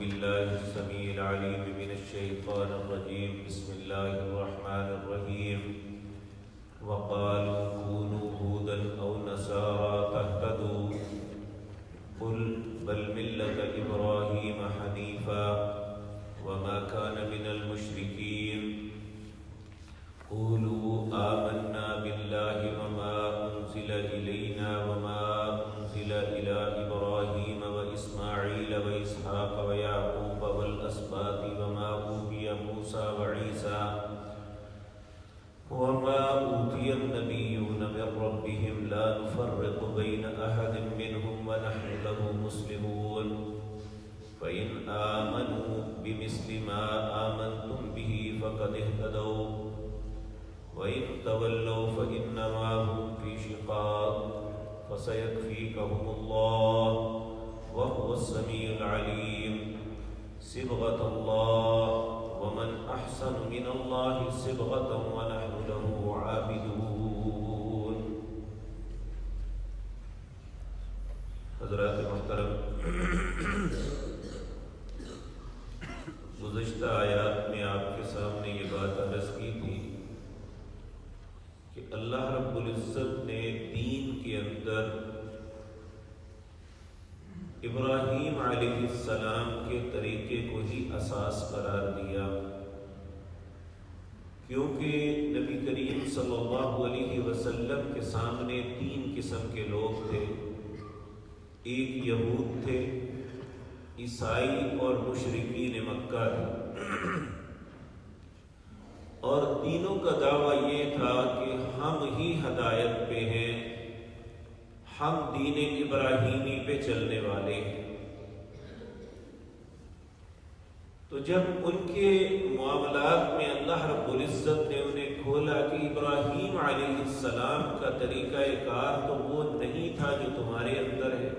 بالله السميع العليم من الشيطان الرجيم بسم الله الرحمن الرحيم وقالوا كونوا هودا أو نصارى تهتدوا قل بل ملة إبراهيم حنيفا وما كان من المشركين قولوا آمنا بالله وما أنزل إلينا وما أنزل إلى إبراهيم وإسماعيل وإسحاق ويعقوب والأسباط وما أوتي موسى وعيسى وما أوتي النبيون من ربهم لا نفرق بين أحد منهم ونحن له مسلمون فإن آمنوا بمثل ما آمنتم به فقد اهتدوا وَإِن تَوَلَّوْا فَإِنَّمَا هُمْ فِي شِقَاقٍ فَسَيَكْفِيكَهُمُ اللَّهُ وَهُوَ السَّمِيعُ الْعَلِيمُ صِبْغَةَ اللَّهِ وَمَنْ أَحْسَنُ مِنَ اللَّهِ صِبْغَةً وَنَحْنُ لَهُ عَابِدُونَ۔ حضرات محترم، گزشتہ آیات میں آپ کے سامنے یہ بات عرض کی تھی کہ اللہ رب العزت نے دین کے اندر ابراہیم علیہ السلام کے طریقے کو ہی اساس قرار دیا، کیونکہ نبی کریم صلی اللہ علیہ وسلم کے سامنے تین قسم کے لوگ تھے۔ ایک یہود تھے، عیسائی اور مشرکین مکہ تھے، اور تینوں کا دعویٰ یہ تھا کہ ہم ہی ہدایت پہ ہیں، ہم دین ابراہیمی پہ چلنے والے ہیں۔ تو جب ان کے معاملات میں اللہ رب العزت نے انہیں کھولا کہ ابراہیم علیہ السلام کا طریقہ کار تو وہ نہیں تھا جو تمہارے اندر ہے،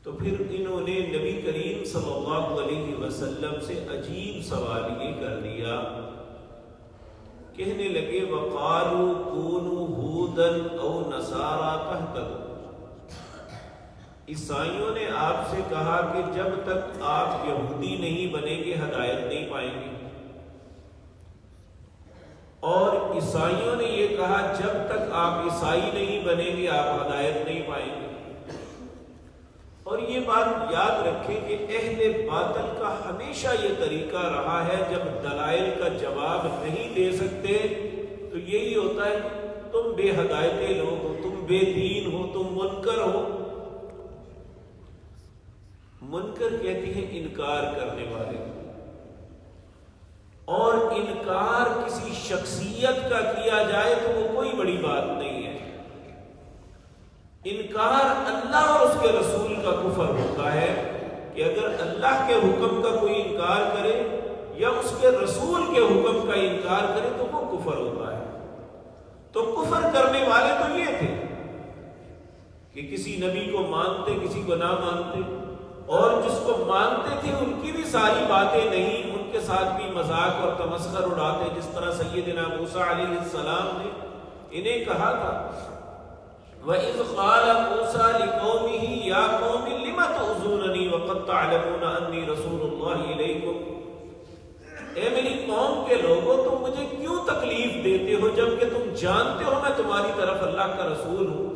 تو پھر انہوں نے نبی کریم صلی اللہ علیہ وسلم سے عجیب سوال یہ کر دیا، کہنے لگے وَقَالُوا كُونُوا هُودًا أَوْ نَصَارَىٰ تَهْتَدُوا۔ عیسائیوں نے آپ سے کہا کہ جب تک آپ یہودی نہیں بنیں گے ہدایت نہیں پائیں گے، اور عیسائیوں نے یہ کہا جب تک آپ عیسائی نہیں بنیں گے آپ ہدایت نہیں پائیں گے۔ اور یہ بات یاد رکھیں کہ اہل باطل کا ہمیشہ یہ طریقہ رہا ہے، جب دلائل کا جواب نہیں دے سکتے تو یہی ہوتا ہے کہ تم بے ہدایت لوگ ہو، تم بے دین ہو، تم منکر ہو۔ منکر کہتی ہیں انکار کرنے والے، اور انکار کسی شخصیت کا کیا جائے تو وہ کوئی بڑی بات نہیں ہے۔ انکار اللہ اور اس کے رسول کا کفر ہوتا ہے کہ اگر اللہ کے حکم کا کوئی انکار کرے یا اس کے رسول کے حکم کا انکار کرے تو وہ کفر ہوتا ہے۔ تو کفر کرنے والے تو یہ تھے کہ کسی نبی کو مانتے کسی کو نہ مانتے، اور جس کو مانتے تھے ان کی بھی ساری باتیں نہیں، ان کے ساتھ بھی مذاق اور تمسخر اڑاتے، جس طرح سیدنا موسیٰ علیہ السلام نے انہیں کہا تھا وَإِذْ قَالَ مُوسَىٰ لِقَوْمِهِ يَا قَوْمِ لِمَ تُؤْذُونَنِي وَقَدْ تَعْلَمُونَ أَنِّي رَسُولُ اللَّهِ إِلَيْكُمْ۔ اے میری قوم کے لوگوں، تم مجھے کیوں تکلیف دیتے ہو جبکہ تم جانتے ہو میں تمہاری طرف اللہ کا رسول ہوں۔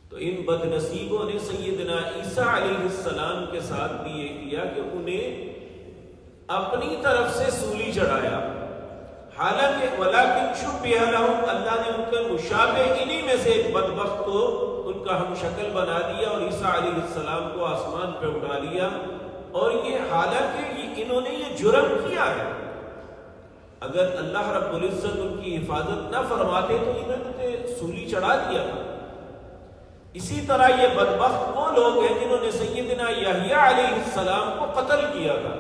تو ان بد نصیبوں نے سیدنا عیسیٰ علیہ السلام کے ساتھ بھی یہ کیا کہ انہیں اپنی طرف سے سولی چڑھایا، حالانکہ وَلَٰكِنْ شُبِّهَ لَهُمْ، اللہ نے ان کے مشابہ انہی میں سے ایک بدبخت کو ان کا ہم شکل بنا دیا اور عیسیٰ علیہ السلام کو آسمان پہ اٹھا لیا۔ اور یہ حالانکہ انہوں نے یہ جرم کیا ہے، اگر اللہ رب العزت ان کی حفاظت نہ فرماتے تو انہوں نے سولی چڑھا دیا تھا۔ اسی طرح یہ بدبخت وہ لوگ ہیں جنہوں نے سیدنا یحییٰ علیہ السلام کو قتل کیا تھا۔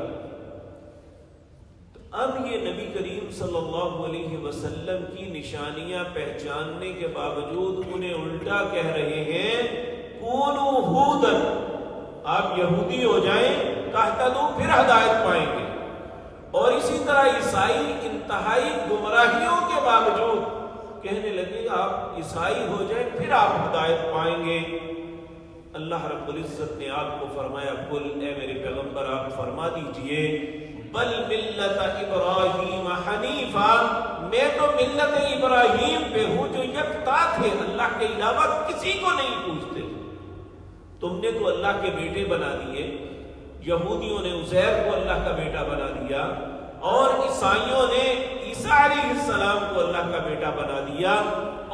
اب یہ نبی کریم صلی اللہ علیہ وسلم کی نشانیاں پہچاننے کے باوجود انہیں الٹا کہہ رہے ہیں کونوا ہودًا، آپ یہودی ہو جائیں تہتدوا، پھر ہدایت پائیں گے۔ اور اسی طرح عیسائی انتہائی گمراہیوں کے باوجود کہنے لگے آپ عیسائی ہو جائیں پھر آپ ہدایت پائیں گے۔ اللہ رب العزت نے آپ کو فرمایا قل اے میرے پیغمبر آپ فرما دیجئے بل ملت ابراہیم حنیفا میں تو ملت ابراہیم پہ ہوں جو یکتا تھے اللہ کے علاوہ کسی کو نہیں پوچھتے تم نے تو اللہ کے بیٹے بنا دیے یہودیوں نے عزیر کو اللہ کا بیٹا بنا دیا اور عیسائیوں نے عیسیٰ علیہ السلام کو اللہ کا بیٹا بنا دیا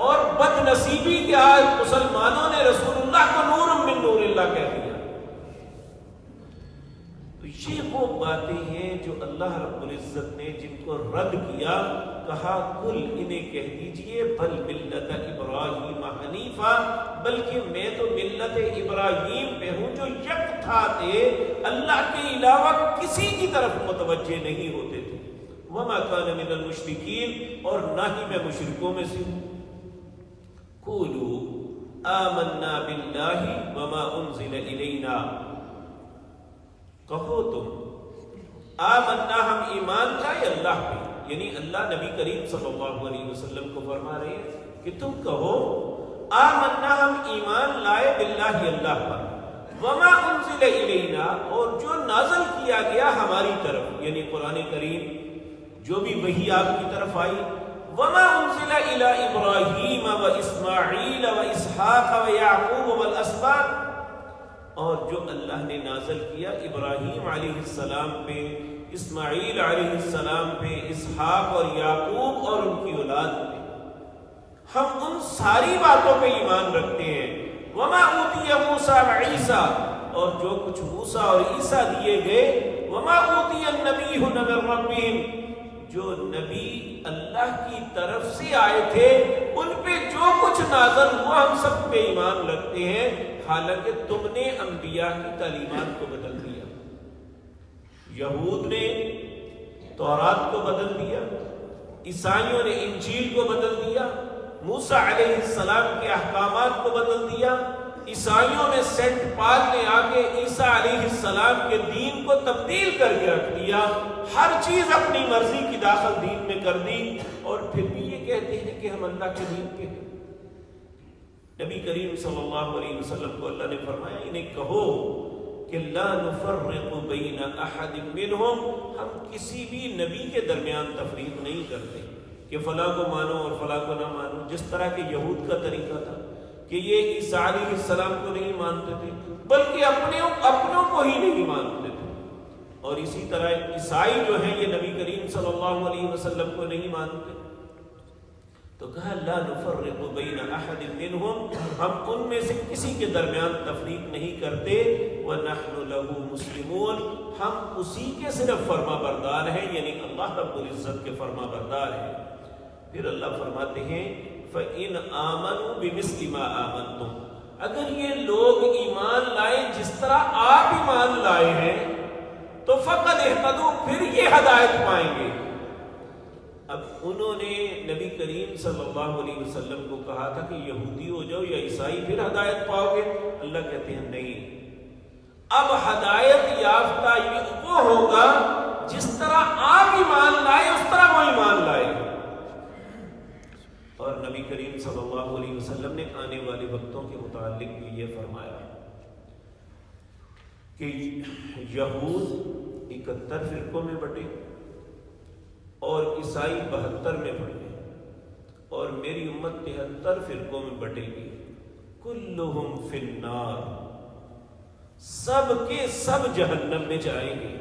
اور بد نصیبی کے آج مسلمانوں نے رسول اللہ کو نور من نور اللہ کہہ دیا تو یہ وہ باتیں ہیں جو اللہ رب العزت نے جن کو رد کیا کہا کل انہیں کہہ دیجئے بل ملت ابراہیم حنیفا بلکہ میں تو ملت ابراہیم پہ ہوں جو یکتا تھے اللہ کے علاوہ کسی کی طرف متوجہ نہیں ہوتے تھے وما کان من المشرکین اور نہ ہی میں مشرکوں میں سے ہوں قولوا آمنا باللہ وما انزل الینا کہو تم آمنا ہم ایمان لائے اللہ پہ یعنی اللہ نبی کریم صلی اللہ علیہ وسلم کو فرما رہے ہیں کہ تم کہو آمنا ہم ایمان لائے باللہ اللہ پر وما انزل الینا اور جو نازل کیا گیا ہماری طرف یعنی قرآن کریم جو بھی وحی آپ کی طرف آئی وما انزل الی ابراہیم و اسماعیل و اسحاق و یعقوب والاسباط اور جو اللہ نے نازل کیا ابراہیم علیہ السلام پہ اسماعیل علیہ السلام پہ اسحاق اور یعقوب اور ان کی اولاد پہ ہم ان ساری باتوں پہ ایمان رکھتے ہیں وما اوتی موسیٰ و عیسیٰ اور جو کچھ موسیٰ اور عیسیٰ دیے گئے وما اوتی النبیون من ربہم جو نبی اللہ کی طرف سے آئے تھے ان پہ جو کچھ نازل ہوا ہم سب پہ ایمان رکھتے ہیں حالانکہ تم نے انبیاء کی تعلیمات کو بدل دیا یہود نے تورات کو بدل دیا عیسائیوں نے انجیل کو بدل دیا موسیٰ علیہ السلام کے احکامات کو بدل دیا عیسائیوں میں سینٹ پال نے آ کے عیسیٰ علیہ السلام کے دین کو تبدیل کر کے رکھ دیا ہر چیز اپنی مرضی کی داخل دین میں کر دی اور پھر بھی یہ کہتے ہیں کہ ہم اللہ کے دین کے ہیں نبی کریم صلی اللہ علیہ وسلم کو اللہ نے فرمایا انہیں کہو کہ لا نفرق بین احد منہم ہم کسی بھی نبی کے درمیان تفریق نہیں کرتے کہ فلاں کو مانو اور فلاں کو نہ مانو جس طرح کہ یہود کا طریقہ تھا کہ یہ عیسیٰ علیہ السلام کو نہیں مانتے تھے بلکہ اپنوں کو ہی نہیں مانتے تھے اور اسی طرح عیسائی جو ہیں یہ نبی کریم صلی اللہ علیہ وسلم کو نہیں مانتے تو کہا لا نفرق بین احد منہم ہم ان میں سے کسی کے درمیان تفریق نہیں کرتے ونحن له مسلمون ہم اسی کے صرف فرما بردار ہیں یعنی اللہ رب العزت کے فرما بردار ہیں پھر اللہ فرماتے ہیں فَإِنْ آمَنُوا بِمِثْلِ مَا آمَنْتُمْ اگر یہ لوگ ایمان لائیں جس طرح آپ ایمان لائے ہیں تو فقد اہتدوا پھر یہ ہدایت پائیں گے اب انہوں نے نبی کریم صلی اللہ علیہ وسلم کو کہا تھا کہ یہودی ہو جاؤ یا عیسائی پھر ہدایت پاؤ گے اللہ کہتے ہیں نہیں اب ہدایت یافتہ وہ ہوگا جس طرح آپ ایمان لائے اس طرح وہ ایمان لائے اور نبی کریم صلی اللہ علیہ وسلم نے آنے والے وقتوں کے متعلق بھی یہ فرمایا کہ یہود 71 فرقوں میں بٹے اور عیسائی 72 میں بٹے اور میری امت 73 فرقوں میں بٹے گی کلہم فی النار سب کے سب جہنم میں جائیں گے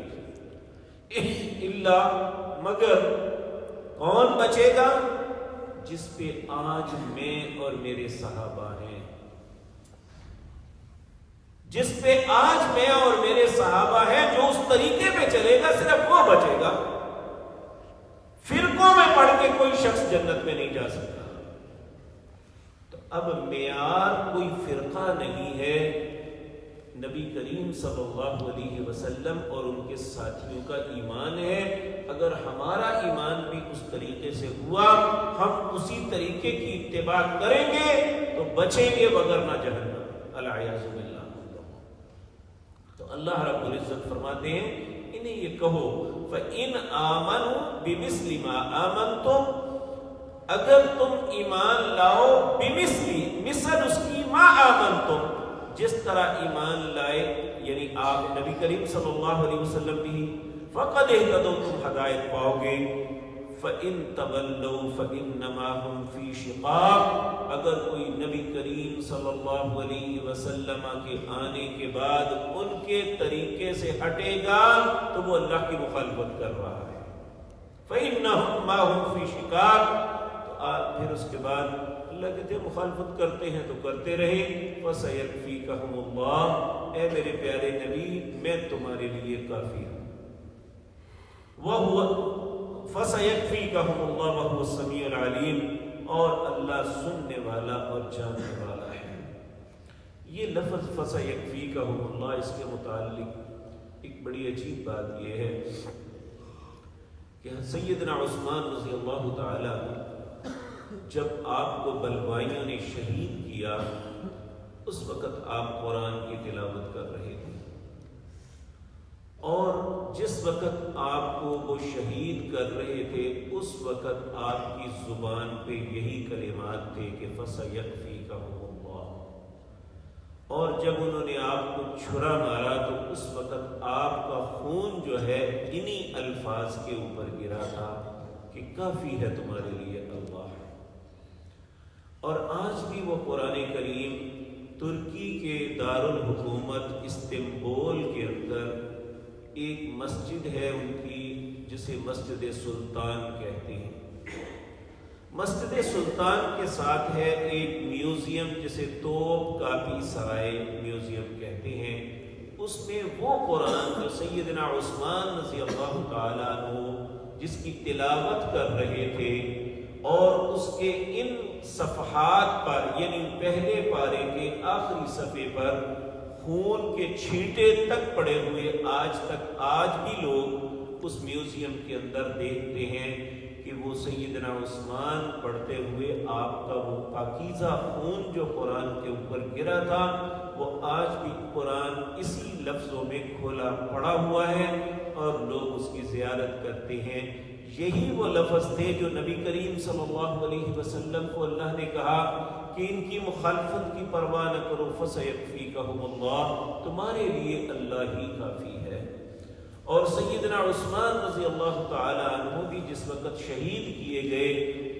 الا مگر کون بچے گا جس پہ آج میں اور میرے صحابہ ہیں جس پہ آج میں اور میرے صحابہ ہیں جو اس طریقے پہ چلے گا صرف وہ بچے گا فرقوں میں پڑھ کے کوئی شخص جنت میں نہیں جا سکتا تو اب معیار کوئی فرقہ نہیں ہے نبی کریم صلی اللہ علیہ وسلم اور ان کے ساتھیوں کا ایمان ہے اگر ہمارا ایمان بھی اس طریقے سے ہوا ہم اسی طریقے کی اتباع کریں گے تو بچیں گے وگرنہ جہنم العیاذ باللہ تو اللہ رب العزت فرماتے ہیں انہیں یہ کہو فَإِنْ آمَنُوا بِمِثْلِ مَا آمَنْتُمْ اگر تم ایمان لاؤ بِمِثْلِ مثل اس کی ما آمنتم جس طرح ایمان لائے یعنی آپ نبی کریم صلی اللہ علیہ وسلم بھی فقد اہتدوا تم ہدایت پاؤ گے فَإِن تَوَلَّوْا فَإِنَّمَا هُمْ فِي شِقَاقٍ اگر کوئی نبی کریم صلی اللہ علیہ وسلم کے آنے کے بعد ان کے طریقے سے ہٹے گا تو وہ اللہ کی مخالفت کر رہا ہے فَإِنَّهُمْ مَا هُمْ فِي شِقَاقٍ تو آپ پھر اس کے بعد اللہ کہتے ہیں مخالفت کرتے ہیں تو کرتے رہے وَسَيَكْفِيكَهُمُ اللَّهُ اے میرے پیارے نبی میں تمہارے لیے کافی ہوں فَسَيَكْفِيكَهُمُ اللَّهُ وَهُوَ السَّمِيعُ الْعَلِيمُ اور اللہ سننے والا اور جاننے والا ہے۔ یہ لفظ فَسَيَكْفِيكَهُمُ اللَّهُ اس کے متعلق ایک بڑی عجیب بات یہ ہے کہ سیدنا عثمان رضی اللہ تعالیٰ جب آپ کو بلوائیوں نے شہید کیا اس وقت آپ قرآن کی تلاوت کر رہے تھے اور جس وقت آپ کو وہ شہید کر رہے تھے اس وقت آپ کی زبان پہ یہی کلمات تھے کہ فَسَيَكْفِيكَهُمُ اللَّهُ اور جب انہوں نے آپ کو چھرا مارا تو اس وقت آپ کا خون جو ہے انہی الفاظ کے اوپر گرا تھا کہ کافی ہے تمہارے لیے اللہ۔ اور آج بھی وہ قرآن کریم ترکی کے دارالحکومت استنبول کے اندر ایک مسجد ہے ان کی جسے مسجد سلطان کہتے ہیں۔ مسجد سلطان کے ساتھ ہے ایک میوزیم جسے توپ کاپی سرائے میوزیم کہتے ہیں، اس میں وہ قرآن جو سیدنا عثمان رضی اللہ تعالیٰ عنہ جس کی تلاوت کر رہے تھے اور اس کے ان صفحات پر یعنی پہلے پارے کے آخری صفحے پر خون کے چھینٹے تک پڑے ہوئے آج بھی لوگ اس میوزیم کے اندر دیکھتے ہیں کہ وہ سیدنا عثمان پڑھتے ہوئے آپ کا وہ پاکیزہ خون جو قرآن کے اوپر گرا تھا وہ آج بھی قرآن اسی لفظوں میں کھولا پڑا ہوا ہے اور لوگ اس کی زیارت کرتے ہیں۔ یہی وہ لفظ تھے جو نبی کریم صلی اللہ علیہ وسلم کو اللہ نے کہا کہ ان کی مخالفت کی پرواہ نہ کرو فَسَيَكْفِيكَهُمُ اللَّهُ تمہارے لیے اللہ ہی کافی ہے۔ اور سیدنا عثمان رضی اللہ تعالی عنہ بھی جس وقت شہید کیے گئے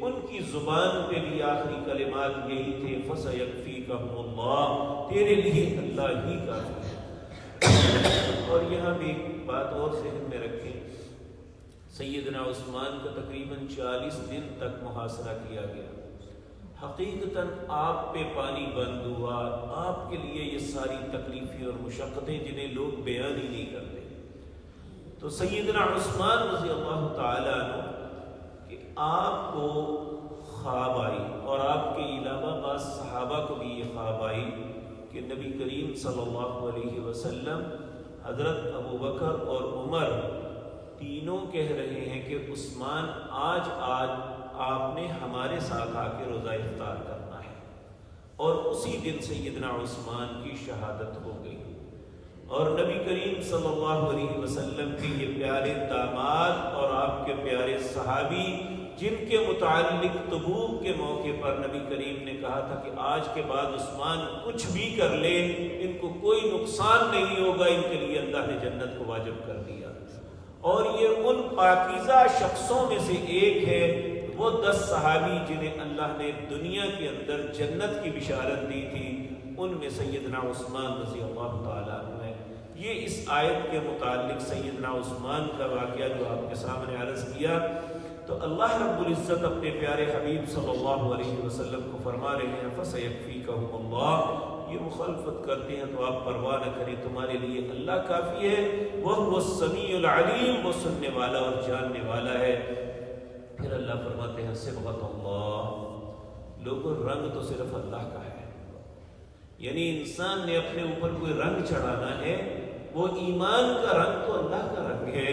ان کی زبان پہ بھی آخری کلمات یہی تھے فَسَيَكْفِيكَهُمُ اللَّهُ تیرے لیے اللہ ہی کافی ہے۔ اور یہاں بھی ایک بات اور ذہن میں رکھیں، سیدنا عثمان کا تقریباً 40 دن تک محاصرہ کیا گیا، حقیقتاً آپ پہ پانی بند ہوا، آپ کے لیے یہ ساری تکلیفیں اور مشقتیں جنہیں لوگ بیان ہی نہیں کرتے۔ تو سیدنا عثمان رضی اللہ تعالیٰ عنہ کہ آپ کو خواب آئی اور آپ کے علاوہ بعض صحابہ کو بھی یہ خواب آئی کہ نبی کریم صلی اللہ علیہ وسلم حضرت ابو بکر اور عمر تینوں کہہ رہے ہیں کہ عثمان آج آپ نے ہمارے ساتھ آ کے روزہ افطار کرنا ہے، اور اسی دن سیدنا عثمان کی شہادت ہو گئی۔ اور نبی کریم صلی اللہ علیہ وسلم کے یہ پیارے داماد اور آپ کے پیارے صحابی جن کے متعلق تبوک کے موقع پر نبی کریم نے کہا تھا کہ آج کے بعد عثمان کچھ بھی کر لے ان کو کوئی نقصان نہیں ہوگا، ان کے لیے اللہ نے جنت کو واجب کر دیا۔ اور یہ ان پاکیزہ شخصوں میں سے ایک ہے، وہ 10 صحابی جنہیں اللہ نے دنیا کے اندر جنت کی بشارت دی تھی، ان میں سیدنا عثمان رضی اللہ تعالیٰ عنہ ہے۔ یہ اس آیت کے متعلق سیدنا عثمان کا واقعہ جو آپ کے سامنے عرض کیا، تو اللہ رب العزت اپنے پیارے حبیب صلی اللہ علیہ وسلم کو فرما رہے ہیں فَسَيَكْفِيكَهُمُ اللَّهُ یہ مخالفت کرتے ہیں تو آپ پرواہ نہ کریں، تمہارے لیے اللہ کافی ہے، وَهُوَ السَّمِيعُ الْعَلِيمُ وہ سننے والا اور جاننے والا ہے۔ پھر اللہ فرماتے ہیں صبغۃ اللہ، لوگوں رنگ تو صرف اللہ کا ہے، یعنی انسان نے اپنے اوپر کوئی رنگ چڑھانا ہے، وہ ایمان کا رنگ تو اللہ کا رنگ ہے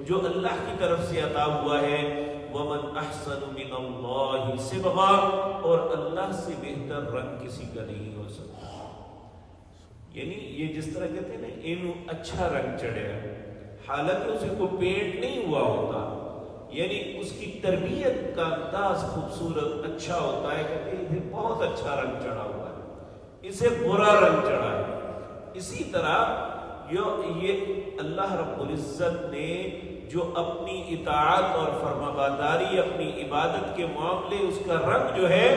جو اللہ کی طرف سے عطا ہوا ہے۔ وَمَنْ أَحْسَنُ مِنَ اللَّهِ صِبْغًا اور اللہ سے بہتر رنگ کسی کا نہیں ہو سکتا۔ یعنی یہ جس طرح کہتے ہیں نا انو اچھا رنگ چڑھیا، حالانکہ اسے کوئی پینٹ نہیں ہوا ہوتا، یعنی اس کی تربیت کا انداز خوبصورت اچھا ہوتا ہے، کہتے ہیں یہ بہت اچھا رنگ چڑھا ہوا ہے، اسے برا رنگ چڑھا ہے۔ اسی طرح یہ اللہ رب العزت نے جو اپنی اطاعت اور فرمانبرداری، اپنی عبادت کے معاملے، اس کا رنگ جو ہے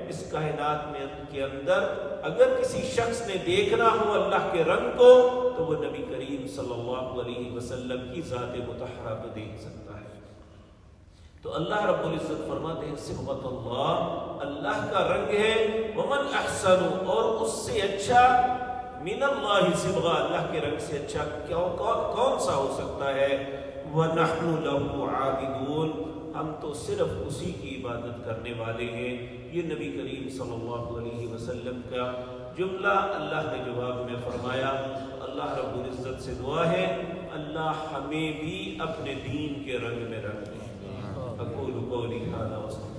اس کائنات میں کے اندر اگر کسی شخص نے دیکھنا ہو اللہ کے رنگ کو تو وہ نبی کریم صلی اللہ علیہ وسلم کی ذات مطہرہ کو دیکھ سکتا ہے۔ تو اللہ رب العزت فرماتے ہیں صبغۃ اللہ، اللہ کا رنگ ہے، ومن احسن، اور اس سے اچھا، من اللہ صبغہ، اللہ کے رنگ سے اچھا کون سا ہو سکتا ہے؟ وَنَحْنُ لَهُ عَابِدُونَ، ہم تو صرف اسی کی عبادت کرنے والے ہیں۔ یہ نبی کریم صلی اللہ علیہ وسلم کا جملہ اللہ نے جواب میں فرمایا۔ اللہ رب العزت سے دعا ہے اللہ ہمیں بھی اپنے دین کے رنگ میں رنگ دے۔ اقول قولی ھذا واستغفر